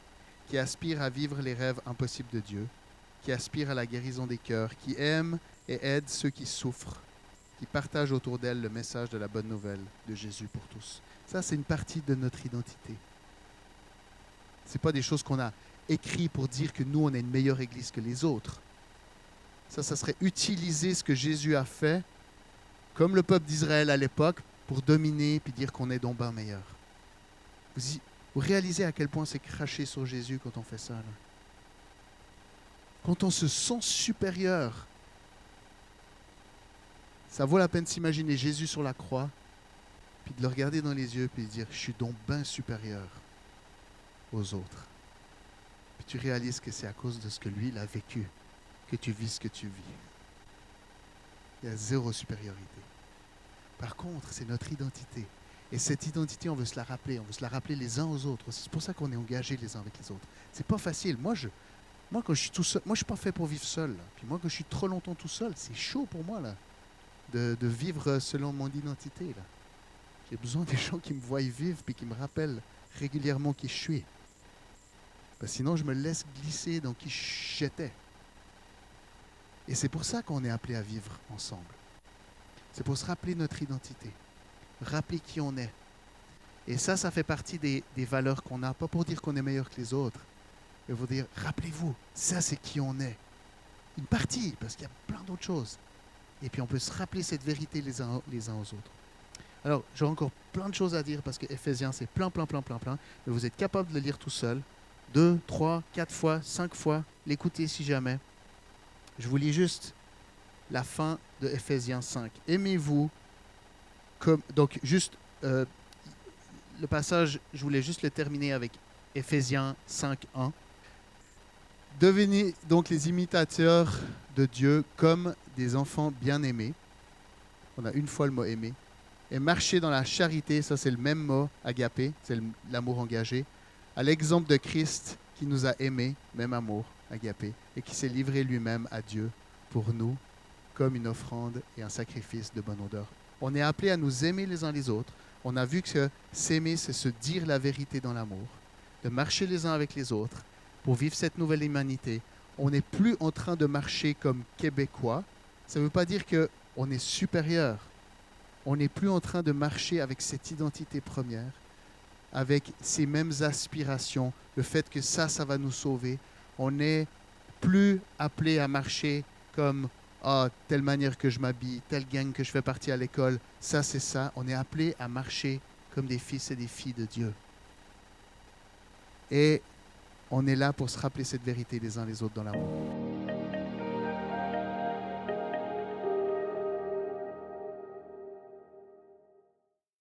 qui aspire à vivre les rêves impossibles de Dieu, qui aspire à la guérison des cœurs, qui aime et aide ceux qui souffrent, qui partage autour d'elle le message de la bonne nouvelle de Jésus pour tous. Ça, c'est une partie de notre identité. Ce n'est pas des choses qu'on a écrites pour dire que nous, on est une meilleure église que les autres. Ça serait utiliser ce que Jésus a fait, comme le peuple d'Israël à l'époque, pour dominer puis dire qu'on est donc bien meilleur. Vous réalisez à quel point c'est cracher sur Jésus quand on fait ça, là? Quand on se sent supérieur, ça vaut la peine de s'imaginer Jésus sur la croix, puis de le regarder dans les yeux, puis de dire « Je suis donc bien supérieur aux autres. » Puis tu réalises que c'est à cause de ce que lui, il a vécu, que tu vis ce que tu vis. Il y a zéro supériorité. Par contre, c'est notre identité. Et cette identité, on veut se la rappeler. On veut se la rappeler les uns aux autres. C'est pour ça qu'on est engagés les uns avec les autres. C'est pas facile. Moi, quand je suis tout seul, moi, je suis pas fait pour vivre seul. Là. Puis moi, quand je suis trop longtemps tout seul, c'est chaud pour moi là, de vivre selon mon identité. Là. J'ai besoin des gens qui me voient vivre puis qui me rappellent régulièrement qui je suis. Parce que sinon, je me laisse glisser dans qui j'étais. Et c'est pour ça qu'on est appelé à vivre ensemble. C'est pour se rappeler notre identité, rappeler qui on est. Et ça fait partie des valeurs qu'on a, pas pour dire qu'on est meilleur que les autres, mais pour dire, rappelez-vous, ça c'est qui on est. Une partie, parce qu'il y a plein d'autres choses. Et puis on peut se rappeler cette vérité les uns aux autres. Alors, j'aurai encore plein de choses à dire parce que Éphésiens, c'est plein. Mais vous êtes capable de le lire tout seul, 2, 3, 4 fois, 5 fois, l'écouter si jamais. Je vous lis juste la fin de Éphésiens 5. Aimez-vous comme... Donc, juste, le passage, je voulais juste le terminer avec Éphésiens 5, 1. Devenez donc les imitateurs de Dieu comme des enfants bien-aimés. On a une fois le mot « aimer ». Et marchez dans la charité, ça c'est le même mot, agapé, c'est l'amour engagé, à l'exemple de Christ qui nous a aimés, même amour, agapé, et qui s'est livré lui-même à Dieu pour nous comme une offrande et un sacrifice de bonne odeur. On est appelé à nous aimer les uns les autres. On a vu que s'aimer, c'est se dire la vérité dans l'amour, de marcher les uns avec les autres pour vivre cette nouvelle humanité. On n'est plus en train de marcher comme Québécois. Ça ne veut pas dire qu'on est supérieur. On n'est plus en train de marcher avec cette identité première, avec ces mêmes aspirations, le fait que ça va nous sauver. On n'est plus appelé à marcher comme telle manière que je m'habille, telle gang que je fais partie à l'école, ça c'est ça. On est appelé à marcher comme des fils et des filles de Dieu. Et on est là pour se rappeler cette vérité les uns les autres dans l'amour.